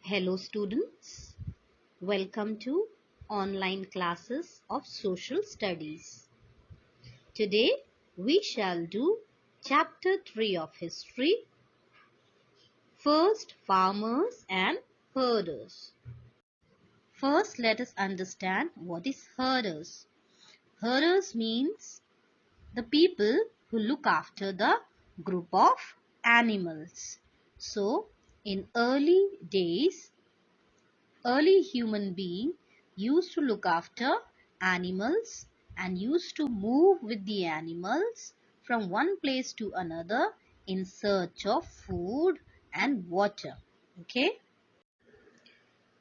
Hello students, welcome to online classes of social studies. Today we shall do chapter 3 of history, first farmers and herders. First let us understand what is herders. Herders means the people who look after the group of animals. So in early days, early human being used to look after animals and used to move with the animals from one place to another in search of food and water. Okay.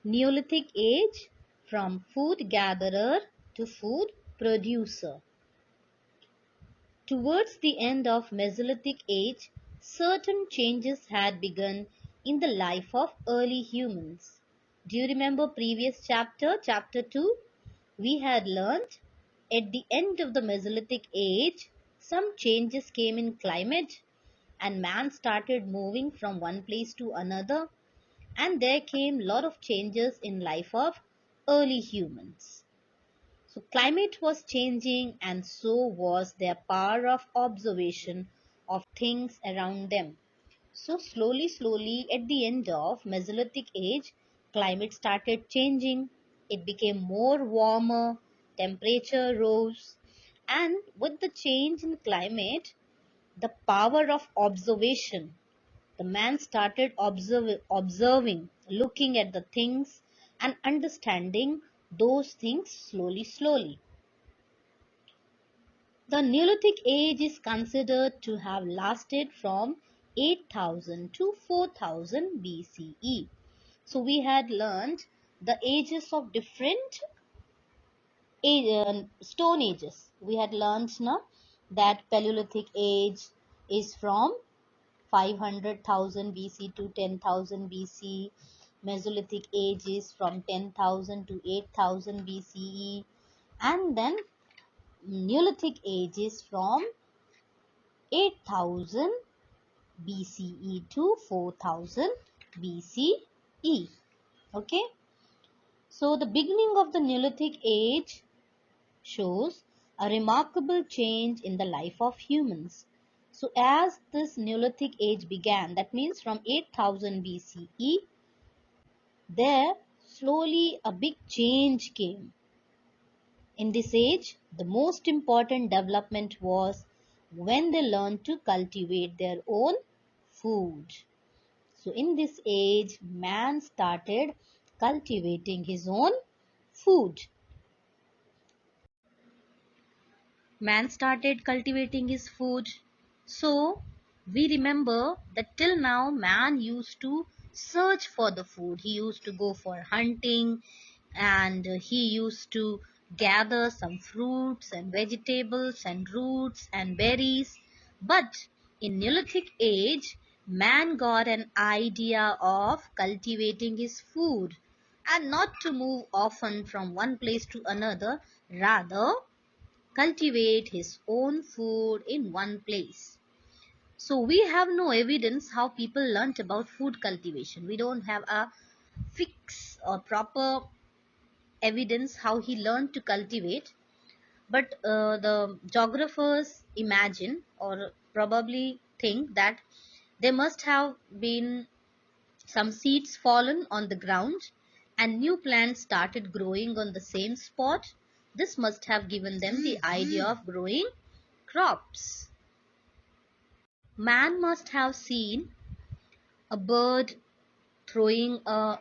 Neolithic age, from food gatherer to food producer. Towards the end of Mesolithic age, certain changes had begun in the life of early humans. Do you remember previous chapter 2? We had learnt at the end of the Mesolithic age, some changes came in climate and man started moving from one place to another, and there came lot of changes in life of early humans. So climate was changing and so was their power of observation of things around them. So slowly at the end of Mesolithic age, climate started changing. It became more warmer, temperature rose, and with the change in climate, the power of observation, the man started observing, looking at the things and understanding those things slowly. The Neolithic age is considered to have lasted from 8000 to 4000 BCE. So we had learned the ages of different stone ages. We had learned now that Paleolithic age is from 500,000 BC to 10,000 BC. Mesolithic age is from 10,000 to 8,000 BCE. And then Neolithic age is from 8,000 BCE to 4,000 BCE. Okay. So the beginning of the Neolithic age shows a remarkable change in the life of humans. So as this Neolithic age began, that means from 8,000 BCE, there slowly a big change came. In this age, the most important development was when they learned to cultivate their own food. So in this age, man started cultivating his own food. Man started cultivating his food. So we remember that till now man used to search for the food. He used to go for hunting and he used to gather some fruits and vegetables and roots and berries. But in Neolithic age, man got an idea of cultivating his food and not to move often from one place to another, rather cultivate his own food in one place. So we have no evidence how people learnt about food cultivation. We don't have a fix or proper evidence how he learned to cultivate. But the geographers imagine or probably think that there must have been some seeds fallen on the ground and new plants started growing on the same spot. This must have given them the idea of growing crops. Man must have seen a bird throwing a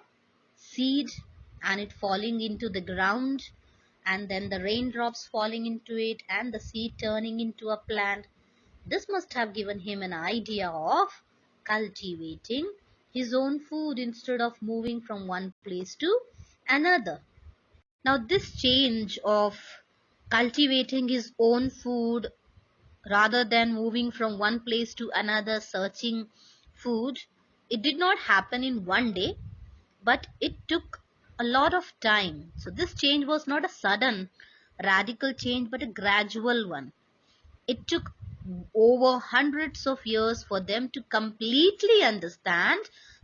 seed and it falling into the ground, and then the raindrops falling into it and the seed turning into a plant. This must have given him an idea of cultivating his own food instead of moving from one place to another. Now this change of cultivating his own food rather than moving from one place to another searching food, it did not happen in one day, but it took a lot of time. So this change was not a sudden radical change but a gradual one. It took over hundreds of years for them to completely understand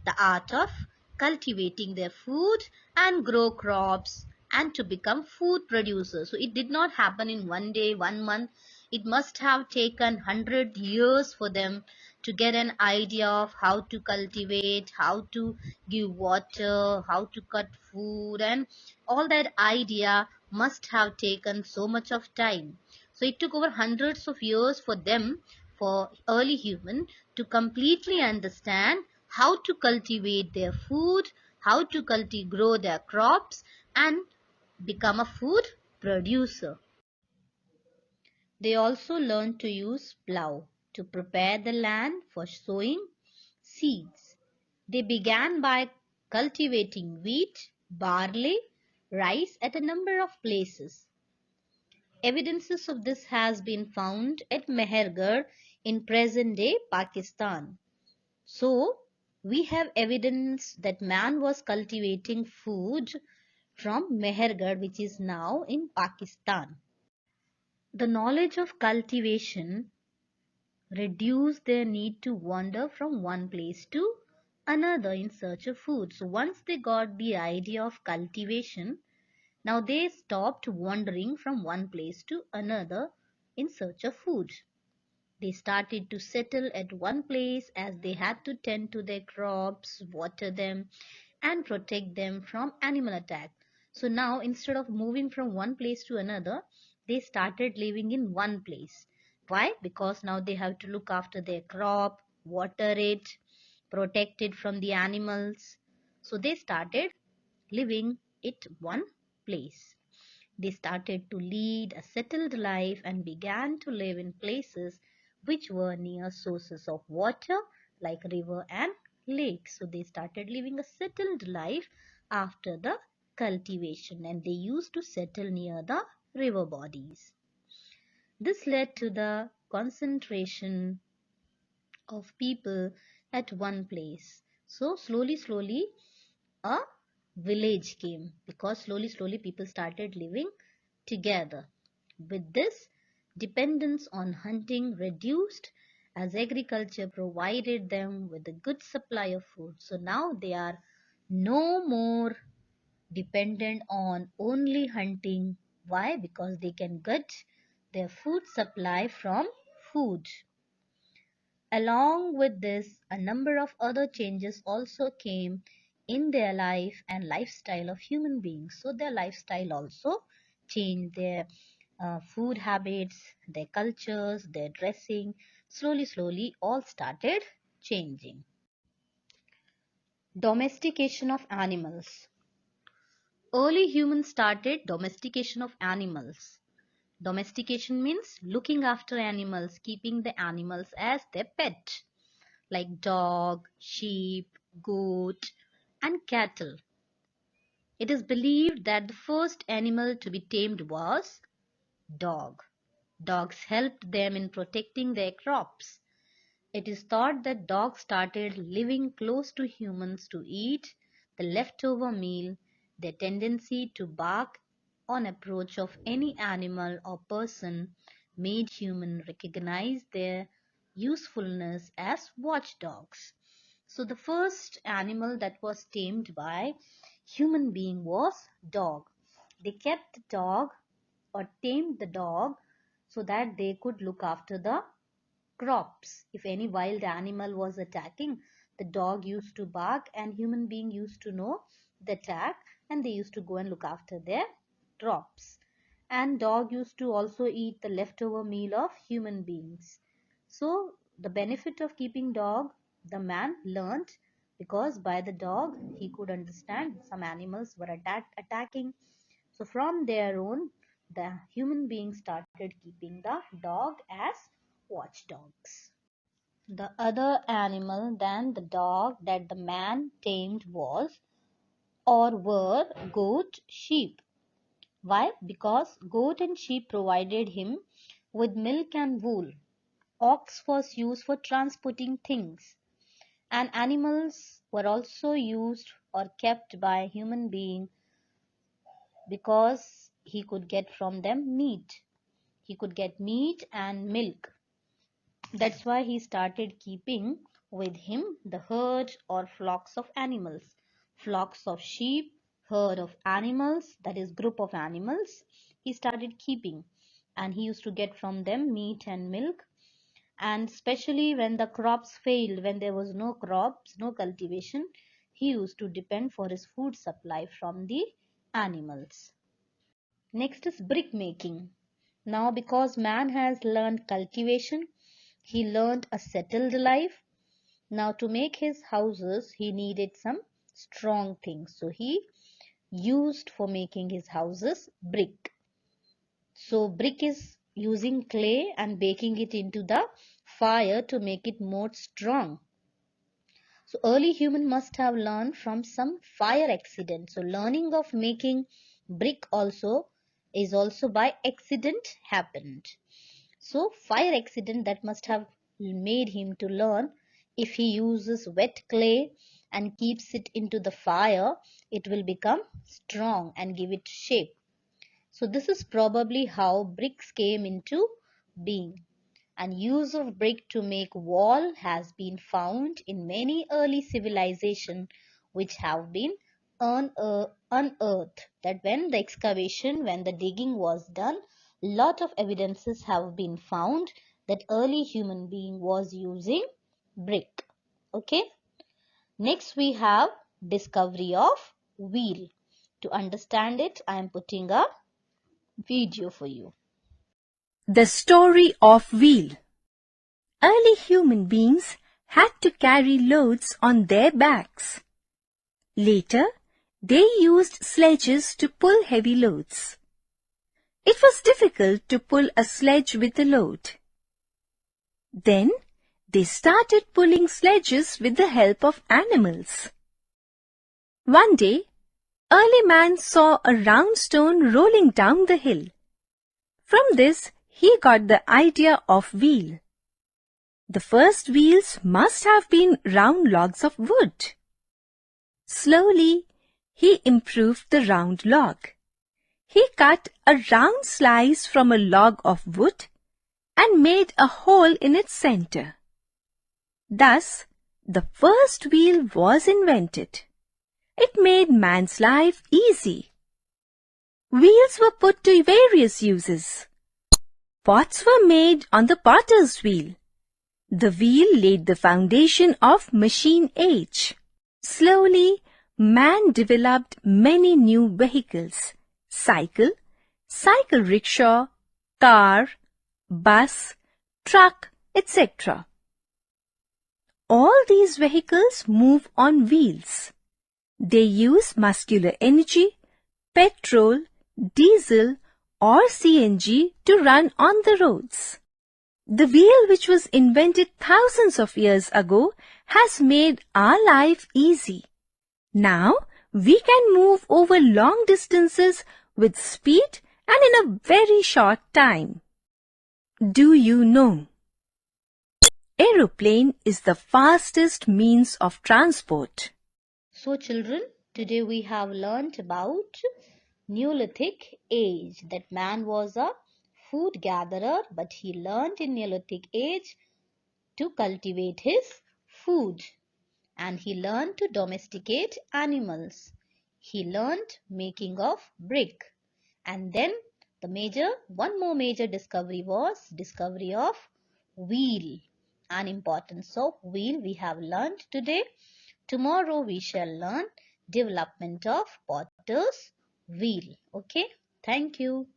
the art of cultivating their food and grow crops and to become food producers. So it did not happen in one day, one month. It must have taken 100 years for them to get an idea of how to cultivate, how to give water, how to cut food, and all that idea must have taken so much of time. So it took over hundreds of years for them, for early human, to completely understand how to cultivate their food, how to grow their crops, and become a food producer. They also learned to use plow to prepare the land for sowing seeds. They began by cultivating wheat, barley, rice at a number of places. Evidences of this has been found at Mehergarh in present-day Pakistan. So, we have evidence that man was cultivating food from Mehergarh, which is now in Pakistan. The knowledge of cultivation reduced their need to wander from one place to another in search of food. So, once they got the idea of cultivation, now they stopped wandering from one place to another in search of food. They started to settle at one place as they had to tend to their crops, water them, and protect them from animal attack. So now instead of moving from one place to another, they started living in one place. Why? Because now they have to look after their crop, water it, protect it from the animals. So they started living at one place. They started to lead a settled life and began to live in places which were near sources of water like river and lakes. So they started living a settled life after the cultivation, and they used to settle near the river bodies. This led to the concentration of people at one place. So slowly, a village came, because slowly people started living together. With this, dependence on hunting reduced as agriculture provided them with a good supply of food. So now they are no more dependent on only hunting. Why? Because they can get their food supply from food. Along with this, a number of other changes also came in their life and lifestyle of human beings. So their lifestyle also changed, their food habits, their cultures, their dressing, slowly all started changing. Domestication of animals. Early humans started domestication of animals. Domestication means looking after animals, keeping the animals as their pet, like dog, sheep, goat, and cattle. It is believed that the first animal to be tamed was dog. Dogs helped them in protecting their crops. It is thought that dogs started living close to humans to eat the leftover meal. Their tendency to bark on approach of any animal or person made humans recognize their usefulness as watchdogs. So the first animal that was tamed by human being was dog. They kept the dog or tamed the dog so that they could look after the crops. If any wild animal was attacking, the dog used to bark and human being used to know the attack, and they used to go and look after their crops. And dog used to also eat the leftover meal of human beings. So the benefit of keeping dog, the man learnt, because by the dog he could understand some animals were attacking. So from their own, the human beings started keeping the dog as watchdogs. The other animal than the dog that the man tamed was or were goat, sheep. Why? Because goat and sheep provided him with milk and wool. Ox was used for transporting things, and animals were also used or kept by a human being because he could get from them meat. He could get meat and milk. That's why he started keeping with him the herd or flocks of animals. flocks of sheep, herd of animals, that is group of animals, he started keeping, and he used to get from them meat and milk. And especially when the crops failed, when there was no crops, no cultivation, he used to depend for his food supply from the animals. Next is brick making. Now because man has learned cultivation, he learned a settled life. Now to make his houses, he needed some strong things. So he used for making his houses brick. So brick is using clay and baking it into the fire to make it more strong. So early human must have learned from some fire accident. So learning of making brick also is also by accident happened. So fire accident that must have made him to learn, if he uses wet clay and keeps it into the fire, it will become strong and give it shape. So this is probably how bricks came into being. And use of brick to make wall has been found in many early civilizations which have been unearthed. That when the excavation, when the digging was done, lot of evidences have been found that early human being was using brick. Okay. Next we have discovery of wheel. To understand it, I am putting a video for you. The story of wheel. Early human beings had to carry loads on their backs. Later, they used sledges to pull heavy loads. It was difficult to pull a sledge with a load. Then, they started pulling sledges with the help of animals. One day, early man saw a round stone rolling down the hill. From this, he got the idea of wheel. The first wheels must have been round logs of wood. Slowly, he improved the round log. He cut a round slice from a log of wood and made a hole in its center. Thus, the first wheel was invented. It made man's life easy. Wheels were put to various uses. Pots were made on the potter's wheel. The wheel laid the foundation of machine age. Slowly, man developed many new vehicles: cycle, cycle rickshaw, car, bus, truck, etc. All these vehicles move on wheels. They use muscular energy, petrol, diesel or CNG to run on the roads. The wheel, which was invented thousands of years ago, has made our life easy. Now, we can move over long distances with speed and in a very short time. Do you know? Aeroplane is the fastest means of transport. So children, today we have learnt about Neolithic age, that man was a food gatherer, but he learnt in Neolithic age to cultivate his food, and he learned to domesticate animals. He learnt making of brick, and then one more major discovery was discovery of wheel. And importance of wheel we have learnt today. Tomorrow we shall learn development of potter's wheel. Okay. Thank you.